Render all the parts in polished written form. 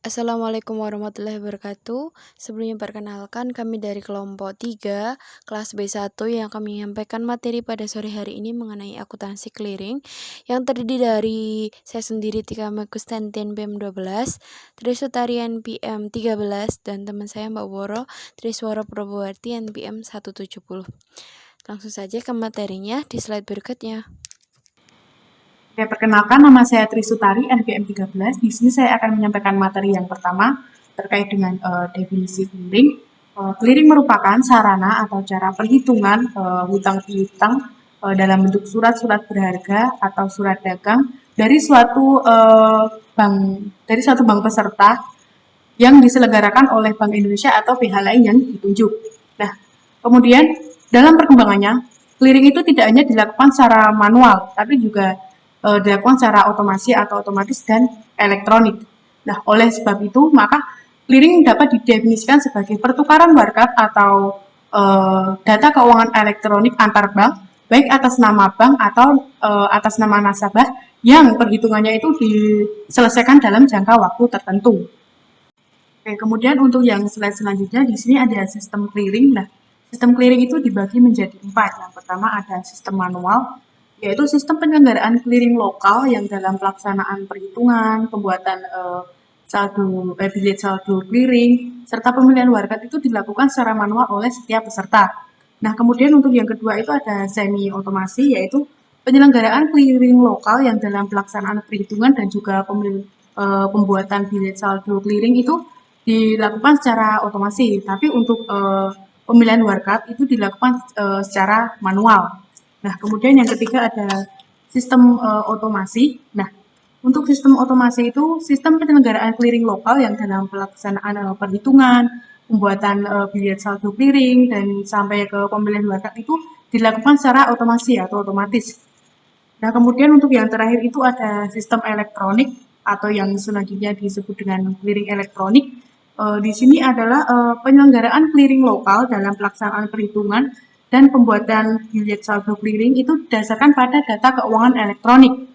Assalamualaikum warahmatullahi wabarakatuh. Sebelumnya perkenalkan kami dari kelompok 3 kelas B1 yang kami menyampaikan materi pada sore hari ini mengenai akuntansi clearing yang terdiri dari saya sendiri Tika Magustantian PM 12, Trisutari NPM 13 dan teman saya Mbak Woro Triswara Probowarti NPM 170. Langsung saja ke materinya di slide berikutnya. Oke, perkenalkan nama saya Trisutari, NPM 13. Di sini saya akan menyampaikan materi yang pertama terkait dengan definisi clearing. Clearing merupakan sarana atau cara perhitungan hutang piutang dalam bentuk surat-surat berharga atau surat dagang dari suatu bank peserta yang diselenggarakan oleh Bank Indonesia atau pihak lain yang ditunjuk. Nah, kemudian dalam perkembangannya, clearing itu tidak hanya dilakukan secara manual, tapi juga dilakukan secara otomasi atau otomatis dan elektronik. Nah, oleh sebab itu, maka clearing dapat didefinisikan sebagai pertukaran warkat atau data keuangan elektronik antar bank, baik atas nama bank atau atas nama nasabah, yang perhitungannya itu diselesaikan dalam jangka waktu tertentu. Oke, kemudian untuk yang slide selanjutnya, di sini ada sistem clearing. Nah, sistem clearing itu dibagi menjadi 4. Yang pertama ada sistem manual, yaitu sistem penyelenggaraan clearing lokal yang dalam pelaksanaan perhitungan, pembuatan bilet saldo clearing, serta pemilihan warkat itu dilakukan secara manual oleh setiap peserta. Nah, kemudian untuk yang kedua itu ada semi otomasi, yaitu penyelenggaraan clearing lokal yang dalam pelaksanaan perhitungan dan juga pembuatan bilet saldo clearing itu dilakukan secara otomasi, tapi untuk pemilihan warkat itu dilakukan secara manual. Nah, kemudian yang ketiga ada sistem otomasi. Nah, untuk sistem otomasi itu sistem penyelenggaraan clearing lokal yang dalam pelaksanaan perhitungan, pembuatan bilet saldo clearing dan sampai ke pemilihan warkat itu dilakukan secara otomasi atau otomatis. Nah, kemudian untuk yang terakhir itu ada sistem elektronik atau yang selanjutnya disebut dengan clearing elektronik. Di sini adalah penyelenggaraan clearing lokal dalam pelaksanaan perhitungan dan pembuatan bilet saldo clearing itu didasarkan pada data keuangan elektronik.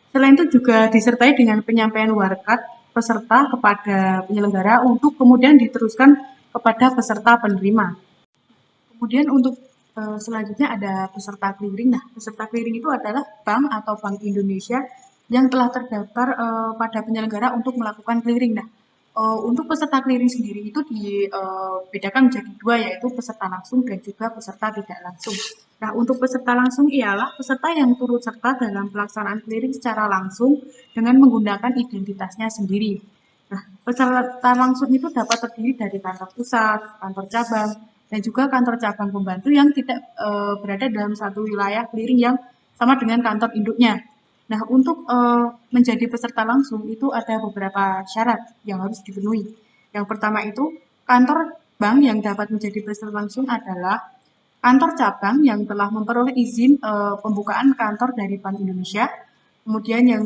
Selain itu juga disertai dengan penyampaian warkat peserta kepada penyelenggara untuk kemudian diteruskan kepada peserta penerima. Kemudian untuk selanjutnya ada peserta clearing. Nah, peserta clearing itu adalah bank atau Bank Indonesia yang telah terdaftar pada penyelenggara untuk melakukan clearing. Nah, untuk peserta clearing sendiri itu dibedakan menjadi dua, yaitu peserta langsung dan juga peserta tidak langsung. Nah, untuk peserta langsung ialah peserta yang turut serta dalam pelaksanaan clearing secara langsung dengan menggunakan identitasnya sendiri. Nah, peserta langsung itu dapat terdiri dari kantor pusat, kantor cabang, dan juga kantor cabang pembantu yang tidak berada dalam satu wilayah clearing yang sama dengan kantor induknya. Nah, untuk menjadi peserta langsung itu ada beberapa syarat yang harus dipenuhi. Yang pertama itu, kantor bank yang dapat menjadi peserta langsung adalah kantor cabang yang telah memperoleh izin pembukaan kantor dari Bank Indonesia. Kemudian yang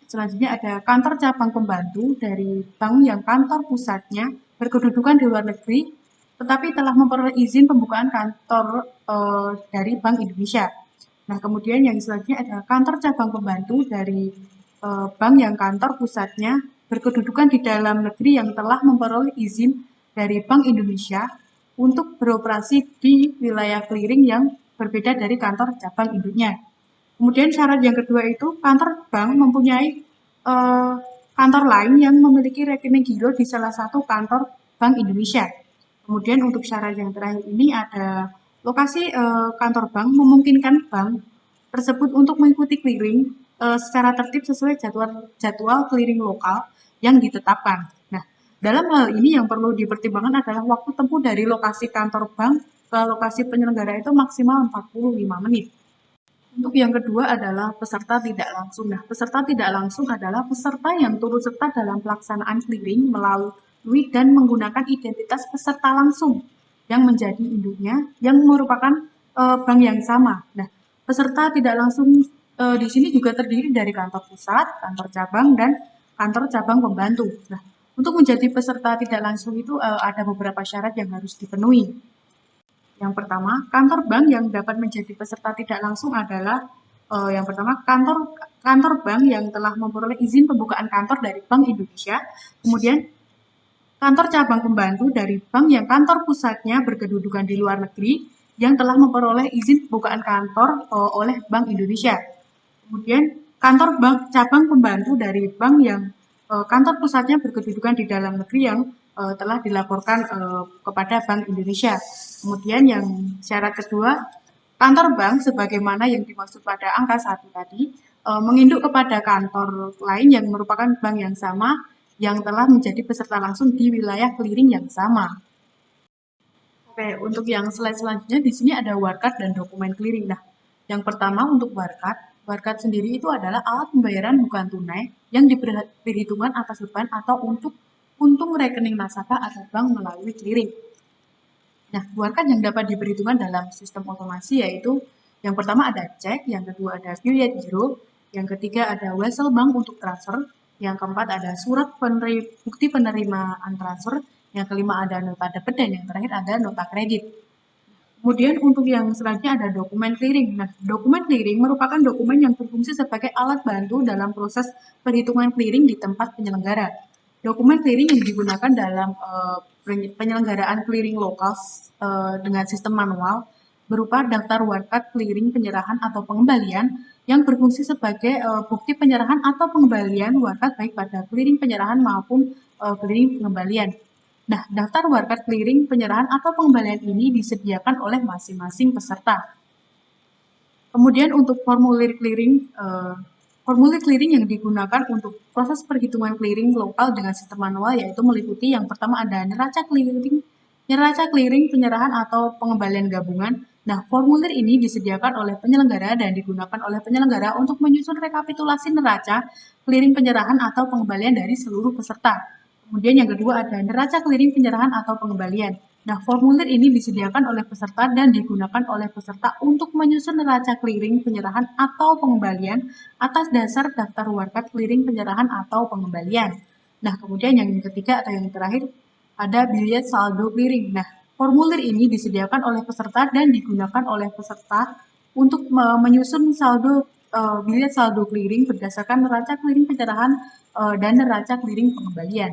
selanjutnya ada kantor cabang pembantu dari bank yang kantor pusatnya berkedudukan di luar negeri, tetapi telah memperoleh izin pembukaan kantor dari Bank Indonesia. Nah, kemudian yang selanjutnya ada kantor cabang pembantu dari bank yang kantor pusatnya berkedudukan di dalam negeri yang telah memperoleh izin dari Bank Indonesia untuk beroperasi di wilayah clearing yang berbeda dari kantor cabang induknya. Kemudian syarat yang kedua itu kantor bank mempunyai kantor lain yang memiliki rekening giro di salah satu kantor Bank Indonesia. Kemudian untuk syarat yang terakhir ini ada lokasi kantor bank memungkinkan bank tersebut untuk mengikuti clearing secara tertib sesuai jadwal clearing lokal yang ditetapkan. Nah, dalam hal ini yang perlu dipertimbangkan adalah waktu tempuh dari lokasi kantor bank ke lokasi penyelenggara itu maksimal 45 menit. Untuk yang kedua adalah peserta tidak langsung. Nah, peserta tidak langsung adalah peserta yang turut serta dalam pelaksanaan clearing melalui dan menggunakan identitas peserta langsung yang menjadi induknya yang merupakan bank yang sama. Nah, peserta tidak langsung di sini juga terdiri dari kantor pusat, kantor cabang, dan kantor cabang pembantu. Nah, untuk menjadi peserta tidak langsung itu ada beberapa syarat yang harus dipenuhi. Yang pertama, kantor bank yang dapat menjadi peserta tidak langsung adalah Yang pertama, kantor kantor bank yang telah memperoleh izin pembukaan kantor dari Bank Indonesia. Kemudian kantor cabang pembantu dari bank yang kantor pusatnya berkedudukan di luar negeri yang telah memperoleh izin pembukaan kantor oleh Bank Indonesia. Kemudian kantor bank cabang pembantu dari bank yang kantor pusatnya berkedudukan di dalam negeri yang telah dilaporkan kepada Bank Indonesia. Kemudian yang syarat kedua, kantor bank sebagaimana yang dimaksud pada angka 1 tadi menginduk kepada kantor lain yang merupakan bank yang sama yang telah menjadi peserta langsung di wilayah clearing yang sama. Oke, untuk yang slide selanjutnya di sini ada warkat dan dokumen clearing. Nah, yang pertama untuk warkat, warkat sendiri itu adalah alat pembayaran bukan tunai yang diperhitungkan atas beban atau untuk untung rekening nasabah atau bank melalui clearing. Nah, warkat yang dapat diperhitungkan dalam sistem otomasi yaitu yang pertama ada cek, yang kedua ada billet giro, yang ketiga ada wesel bank untuk transfer, yang keempat ada surat bukti penerimaan transfer, yang kelima ada nota debit, dan yang terakhir ada nota kredit. Kemudian untuk yang selanjutnya ada dokumen clearing. Nah, dokumen clearing merupakan dokumen yang berfungsi sebagai alat bantu dalam proses perhitungan clearing di tempat penyelenggara. Dokumen clearing yang digunakan dalam penyelenggaraan clearing lokal dengan sistem manual berupa daftar warkat clearing penyerahan atau pengembalian yang berfungsi sebagai bukti penyerahan atau pengembalian warkat baik pada clearing penyerahan maupun clearing pengembalian. Nah, daftar warkat clearing penyerahan atau pengembalian ini disediakan oleh masing-masing peserta. Kemudian untuk formulir clearing yang digunakan untuk proses perhitungan clearing lokal dengan sistem manual yaitu meliputi yang pertama ada neraca clearing penyerahan atau pengembalian gabungan. Nah, formulir ini disediakan oleh penyelenggara dan digunakan oleh penyelenggara untuk menyusun rekapitulasi neraca clearing penyerahan atau pengembalian dari seluruh peserta. Kemudian yang kedua ada neraca clearing penyerahan atau pengembalian. Nah, formulir ini disediakan oleh peserta dan digunakan oleh peserta untuk menyusun neraca clearing penyerahan atau pengembalian atas dasar daftar warkat clearing penyerahan atau pengembalian. Nah, kemudian yang ketiga atau yang terakhir ada billet saldo clearing. Nah, formulir ini disediakan oleh peserta dan digunakan oleh peserta untuk menyusun billet saldo clearing berdasarkan neraca clearing penyerahan dan neraca clearing pengembalian.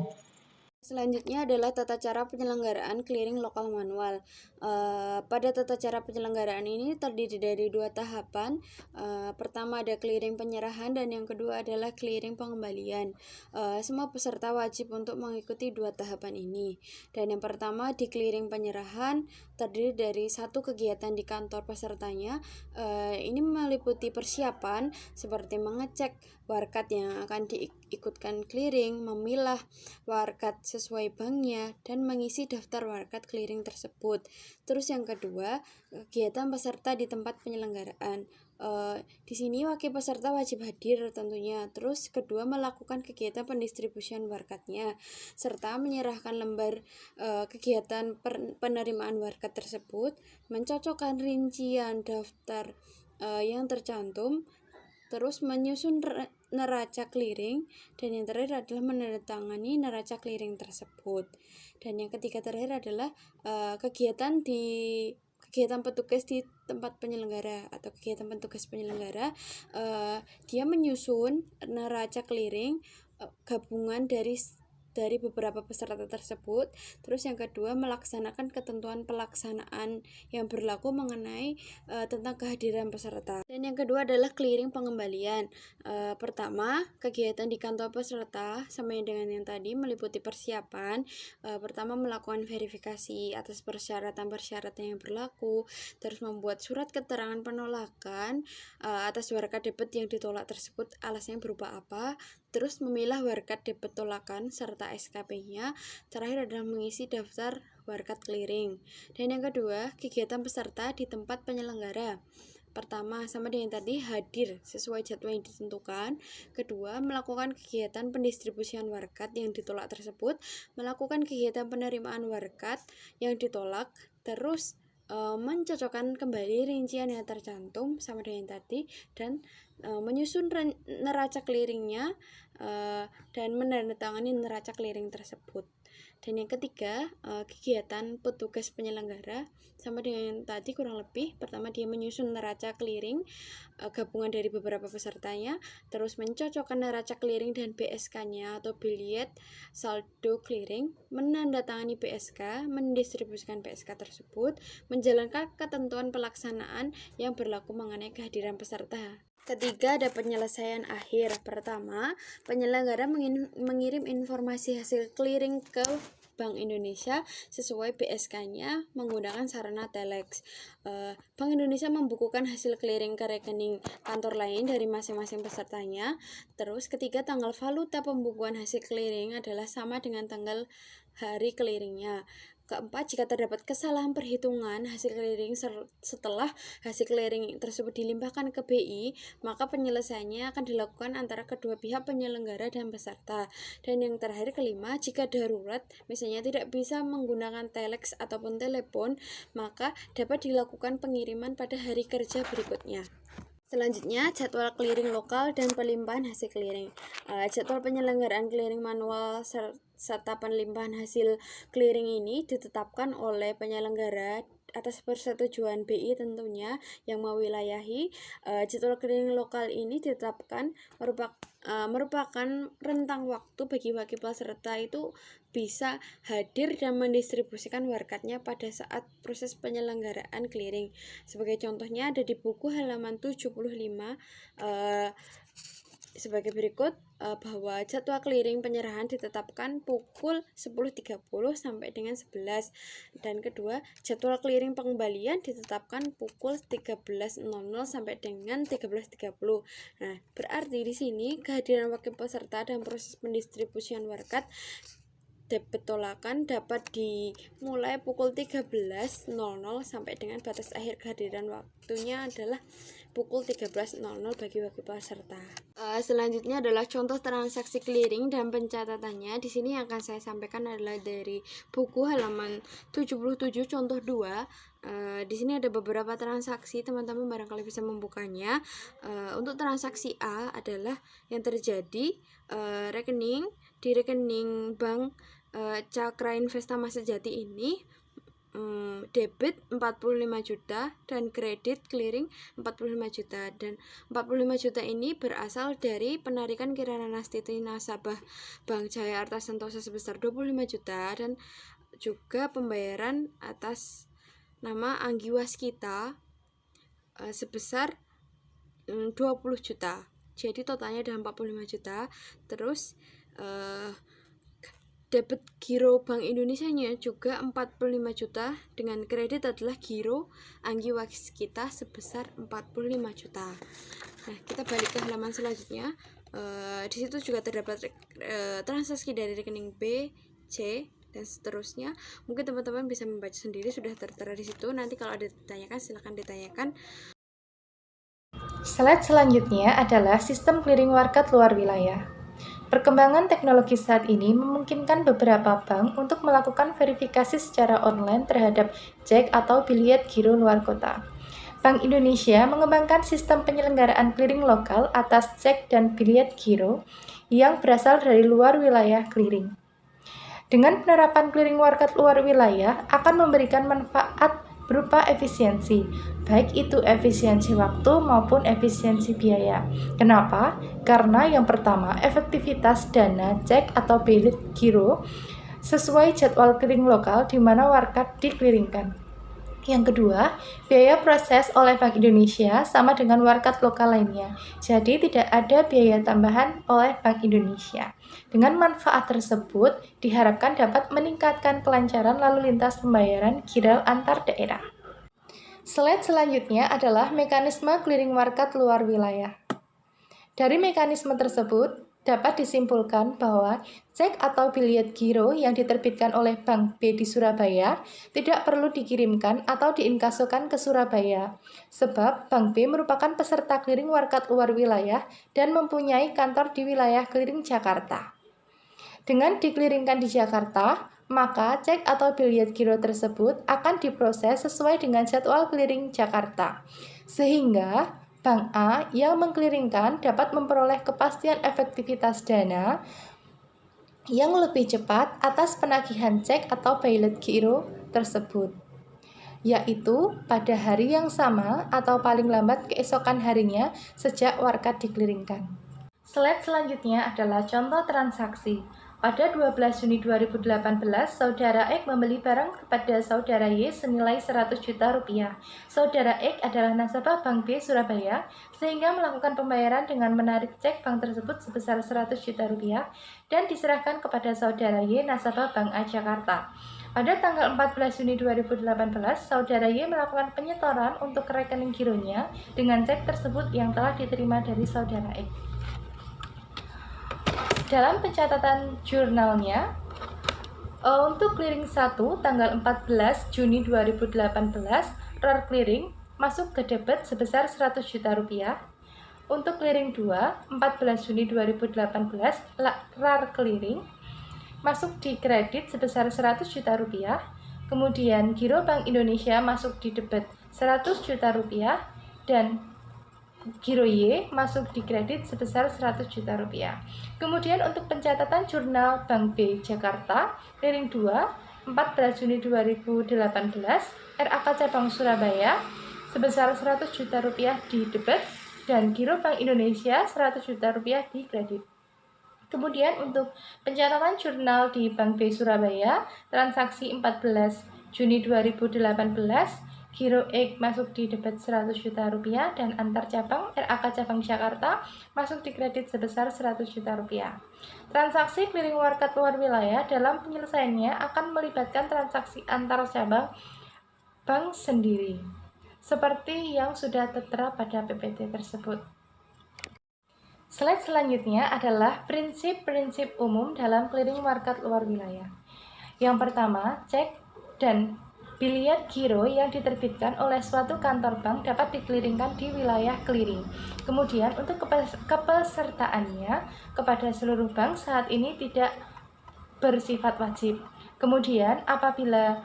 Selanjutnya adalah tata cara penyelenggaraan clearing lokal manual. Pada tata cara penyelenggaraan ini terdiri dari dua tahapan. Pertama ada clearing penyerahan dan yang kedua adalah clearing pengembalian. Semua peserta wajib untuk mengikuti dua tahapan ini. Dan yang pertama di clearing penyerahan terdiri dari satu kegiatan di kantor pesertanya. Ini meliputi persiapan seperti mengecek warkat yang akan diikutkan clearing, memilah warkat sesuai banknya, dan mengisi daftar warkat clearing tersebut. Terus yang kedua, kegiatan peserta di tempat penyelenggaraan. Di sini wakil peserta wajib hadir tentunya. Terus kedua, melakukan kegiatan pendistribusian warkatnya serta menyerahkan lembar kegiatan penerimaan warkat tersebut, mencocokkan rincian daftar yang tercantum, terus menyusun neraca clearing, dan yang terakhir adalah menandatangani neraca clearing tersebut. Dan yang ketiga terakhir adalah kegiatan petugas di tempat penyelenggara atau kegiatan petugas penyelenggara. Dia menyusun neraca clearing gabungan dari beberapa peserta tersebut. Terus yang kedua, melaksanakan ketentuan pelaksanaan yang berlaku mengenai tentang kehadiran peserta. Dan yang kedua adalah clearing pengembalian. Pertama, kegiatan di kantor peserta sama dengan yang tadi meliputi persiapan. Pertama, melakukan verifikasi atas persyaratan-persyaratan yang berlaku, terus membuat surat keterangan penolakan atas warkat debit yang ditolak tersebut alasannya berupa apa, terus memilah warkat debit tolakan serta SKP-nya. Terakhir adalah mengisi daftar warkat clearing. Dan yang kedua, kegiatan peserta di tempat penyelenggara. Pertama, sama dengan tadi, hadir sesuai jadwal yang ditentukan. Kedua, melakukan kegiatan pendistribusian warkat yang ditolak tersebut, melakukan kegiatan penerimaan warkat yang ditolak, terus mencocokkan kembali rincian yang tercantum sama dengan tadi, dan menyusun neraca clearingnya dan menandatangani neraca clearing tersebut. Dan yang ketiga, kegiatan petugas penyelenggara sama dengan tadi kurang lebih. Pertama, dia menyusun neraca clearing gabungan dari beberapa pesertanya, terus mencocokkan neraca clearing dan BSK-nya atau biliet saldo clearing, menandatangani BSK, mendistribusikan BSK tersebut, menjalankan ketentuan pelaksanaan yang berlaku mengenai kehadiran peserta. Ketiga, ada penyelesaian akhir. Pertama, penyelenggara mengirim informasi hasil clearing ke Bank Indonesia sesuai BSK-nya menggunakan sarana telex. Bank Indonesia membukukan hasil clearing ke rekening kantor lain dari masing-masing pesertanya. Terus ketiga, tanggal valuta pembukuan hasil clearing adalah sama dengan tanggal hari clearingnya. Keempat, jika terdapat kesalahan perhitungan hasil clearing setelah hasil clearing tersebut dilimpahkan ke BI, maka penyelesaiannya akan dilakukan antara kedua pihak penyelenggara dan peserta. Dan yang terakhir, kelima, jika darurat, misalnya tidak bisa menggunakan telex ataupun telepon, maka dapat dilakukan pengiriman pada hari kerja berikutnya. Selanjutnya, jadwal clearing lokal dan pelimpahan hasil clearing. Jadwal penyelenggaraan clearing manual serta pelimpahan hasil clearing ini ditetapkan oleh penyelenggara atas persetujuan BI tentunya yang mewilayahi. Jadwal clearing lokal ini ditetapkan merupakan rentang waktu bagi wakil peserta itu bisa hadir dan mendistribusikan warkatnya pada saat proses penyelenggaraan clearing. Sebagai contohnya ada di buku halaman 75 sebagai berikut, bahwa jadwal clearing penyerahan ditetapkan pukul 10.30 sampai dengan 11. Dan kedua, jadwal clearing pengembalian ditetapkan pukul 13.00 sampai dengan 13.30. Nah, berarti di sini kehadiran wakil peserta dan proses pendistribusian warkat debit tolakan dapat dimulai pukul 13.00 sampai dengan batas akhir kehadiran waktunya adalah pukul 13.00 bagi wakil peserta. Selanjutnya adalah contoh transaksi clearing dan pencatatannya. Di sini yang akan saya sampaikan adalah dari buku halaman 77 contoh 2. Di sini ada beberapa transaksi, teman-teman barangkali bisa membukanya. Untuk transaksi A adalah yang terjadi di rekening bank Cakra Investa Mas Sejati ini debit 45 juta dan kredit clearing 45 juta, dan 45 juta ini berasal dari penarikan Kirana Nastiti nasabah Bank Jaya Arta Sentosa sebesar 25 juta dan juga pembayaran atas nama Anggi Waskita sebesar 20 juta. Jadi totalnya ada 45 juta. Terus debit giro Bank Indonesia-nya juga 45 juta dengan kredit adalah giro Anggi Waskita sebesar 45 juta. Nah, kita balik ke halaman selanjutnya. Di situ juga terdapat transaksi dari rekening B, C, dan seterusnya. Mungkin teman-teman bisa membaca sendiri, sudah tertera di situ. Nanti kalau ada ditanyakan silakan ditanyakan. Slide selanjutnya adalah sistem clearing warkat luar wilayah. Perkembangan teknologi saat ini memungkinkan beberapa bank untuk melakukan verifikasi secara online terhadap cek atau biliet giro luar kota. Bank Indonesia mengembangkan sistem penyelenggaraan clearing lokal atas cek dan biliet giro yang berasal dari luar wilayah clearing. Dengan penerapan clearing warkat luar wilayah akan memberikan manfaat berupa efisiensi, baik itu efisiensi waktu maupun efisiensi biaya. Kenapa? Karena yang pertama, efektivitas dana cek atau biliet giro sesuai jadwal clearing lokal di mana warkat diclearingkan. Yang kedua, biaya proses oleh Bank Indonesia sama dengan warkat lokal lainnya, jadi tidak ada biaya tambahan oleh Bank Indonesia. Dengan manfaat tersebut, diharapkan dapat meningkatkan kelancaran lalu lintas pembayaran GIRAL antar daerah. Slide selanjutnya adalah mekanisme clearing warkat luar wilayah. Dari mekanisme tersebut, dapat disimpulkan bahwa cek atau biliet giro yang diterbitkan oleh Bank B di Surabaya tidak perlu dikirimkan atau diinkasokan ke Surabaya, sebab Bank B merupakan peserta clearing warkat luar wilayah dan mempunyai kantor di wilayah clearing Jakarta. Dengan diclearingkan di Jakarta, maka cek atau biliet giro tersebut akan diproses sesuai dengan jadwal clearing Jakarta, sehingga Bank A yang mengclearingkan dapat memperoleh kepastian efektivitas dana yang lebih cepat atas penagihan cek atau pilot giro tersebut, yaitu pada hari yang sama atau paling lambat keesokan harinya sejak warkat diclearingkan. Slide selanjutnya adalah contoh transaksi. Pada 12 Juni 2018, Saudara X membeli barang kepada Saudara Y senilai 100 juta rupiah. Saudara X adalah nasabah Bank B Surabaya, sehingga melakukan pembayaran dengan menarik cek bank tersebut sebesar 100 juta rupiah dan diserahkan kepada Saudara Y, nasabah Bank A Jakarta. Pada tanggal 14 Juni 2018, Saudara Y melakukan penyetoran untuk rekening gironya dengan cek tersebut yang telah diterima dari Saudara X. Dalam pencatatan jurnalnya, untuk clearing 1 tanggal 14 Juni 2018, RAR clearing masuk ke debit sebesar 100 juta rupiah. Untuk clearing 2, 14 Juni 2018, RAR clearing masuk di kredit sebesar 100 juta rupiah. Kemudian Giro Bank Indonesia masuk di debit 100 juta rupiah dan Giro Y masuk di kredit sebesar 100 juta rupiah. Kemudian untuk pencatatan jurnal Bank B Jakarta, clearing 2, 14 Juni 2018, RAK Cabang Surabaya sebesar 100 juta rupiah di debit dan Giro Bank Indonesia 100 juta rupiah di kredit. Kemudian untuk pencatatan jurnal di Bank B Surabaya, transaksi 14 Juni 2018, Giro X masuk di debit 100 juta rupiah dan antar cabang RAK Cabang Jakarta masuk di kredit sebesar 100 juta rupiah. Transaksi clearing warkat luar wilayah dalam penyelesaiannya akan melibatkan transaksi antar cabang bank sendiri, seperti yang sudah tertera pada PPT tersebut. Slide selanjutnya adalah prinsip-prinsip umum dalam clearing warkat luar wilayah. Yang pertama, cek dan biliet giro yang diterbitkan oleh suatu kantor bank dapat diclearingkan di wilayah clearing. Kemudian untuk kepesertaannya kepada seluruh bank saat ini tidak bersifat wajib. Kemudian apabila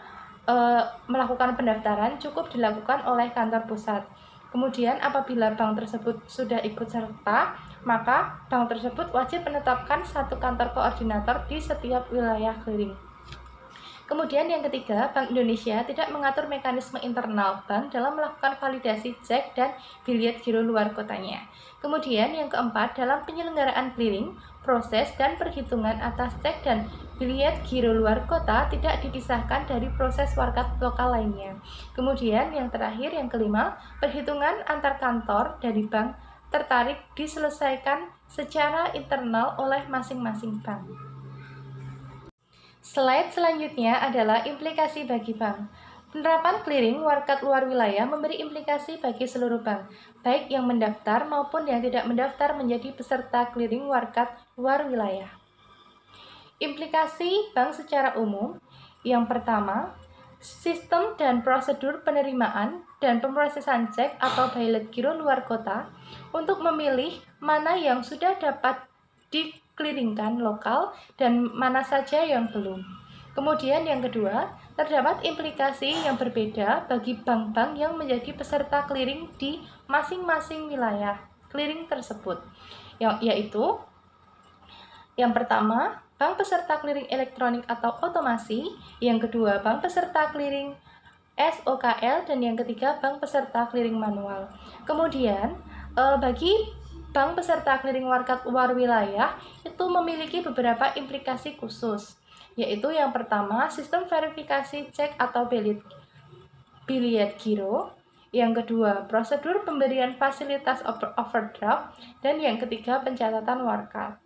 melakukan pendaftaran cukup dilakukan oleh kantor pusat. Kemudian apabila bank tersebut sudah ikut serta, maka bank tersebut wajib menetapkan satu kantor koordinator di setiap wilayah clearing. Kemudian yang ketiga, Bank Indonesia tidak mengatur mekanisme internal bank dalam melakukan validasi cek dan biliet giro luar kotanya. Kemudian yang keempat, dalam penyelenggaraan clearing, proses dan perhitungan atas cek dan biliet giro luar kota tidak dipisahkan dari proses warkat lokal lainnya. Kemudian yang terakhir, yang kelima, perhitungan antar kantor dari bank tertarik diselesaikan secara internal oleh masing-masing bank. Slide selanjutnya adalah implikasi bagi bank. Penerapan clearing warkat luar wilayah memberi implikasi bagi seluruh bank, baik yang mendaftar maupun yang tidak mendaftar menjadi peserta clearing warkat luar wilayah. Implikasi bank secara umum, yang pertama, sistem dan prosedur penerimaan dan pemrosesan cek atau pilot giro luar kota untuk memilih mana yang sudah dapat diclearingkan lokal dan mana saja yang belum. Kemudian yang kedua, terdapat implikasi yang berbeda bagi bank-bank yang menjadi peserta clearing di masing-masing wilayah clearing tersebut, yaitu yang pertama, bank peserta clearing elektronik atau otomasi, yang kedua, bank peserta clearing SOKL, dan yang ketiga, bank peserta clearing manual. Kemudian, bagi bank peserta clearing warkat luar wilayah itu memiliki beberapa implikasi khusus, yaitu yang pertama, sistem verifikasi cek atau biliet giro, yang kedua, prosedur pemberian fasilitas overdraft, dan yang ketiga, pencatatan warkat.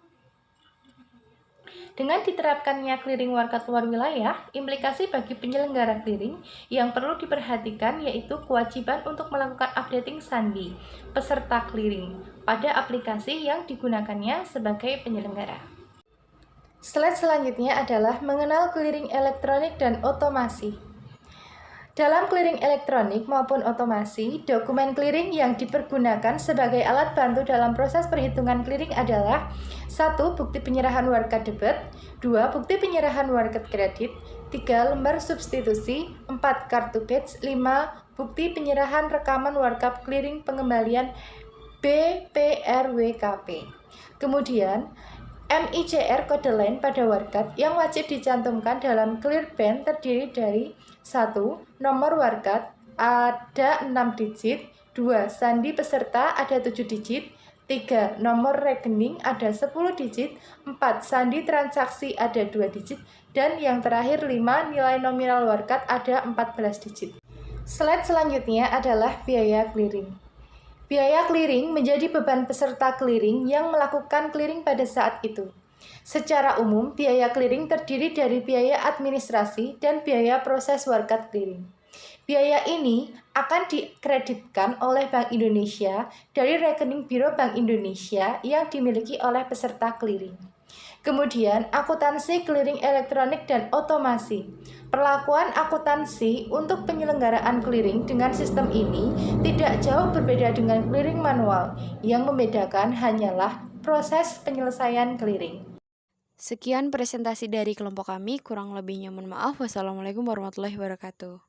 Dengan diterapkannya clearing warkat luar wilayah, implikasi bagi penyelenggara clearing yang perlu diperhatikan yaitu kewajiban untuk melakukan updating sandi peserta clearing pada aplikasi yang digunakannya sebagai penyelenggara. Slide selanjutnya adalah mengenal clearing elektronik dan otomasi. Dalam clearing elektronik maupun otomasi, dokumen clearing yang dipergunakan sebagai alat bantu dalam proses perhitungan clearing adalah 1. Bukti penyerahan warkat debit, 2. Bukti penyerahan warkat kredit, 3. Lembar substitusi, 4. Kartu batch, 5. Bukti penyerahan rekaman warkat clearing pengembalian BPRWKP. Kemudian, MICR kode lain pada warkat yang wajib dicantumkan dalam clear band terdiri dari 1. Nomor warkat ada 6 digit, 2. Sandi peserta ada 7 digit, 3. Nomor rekening ada 10 digit, 4. Sandi transaksi ada 2 digit, dan yang terakhir 5. Nilai nominal warkat ada 14 digit. Slide selanjutnya adalah biaya clearing. Biaya clearing menjadi beban peserta clearing yang melakukan clearing pada saat itu. Secara umum, biaya clearing terdiri dari biaya administrasi dan biaya proses warkat clearing. Biaya ini akan dikreditkan oleh Bank Indonesia dari rekening Biro Bank Indonesia yang dimiliki oleh peserta clearing. Kemudian, akuntansi clearing elektronik dan otomasi. Perlakuan akuntansi untuk penyelenggaraan clearing dengan sistem ini tidak jauh berbeda dengan clearing manual. Yang membedakan hanyalah proses penyelesaian clearing. Sekian presentasi dari kelompok kami, kurang lebihnya mohon maaf. Wassalamualaikum warahmatullahi wabarakatuh.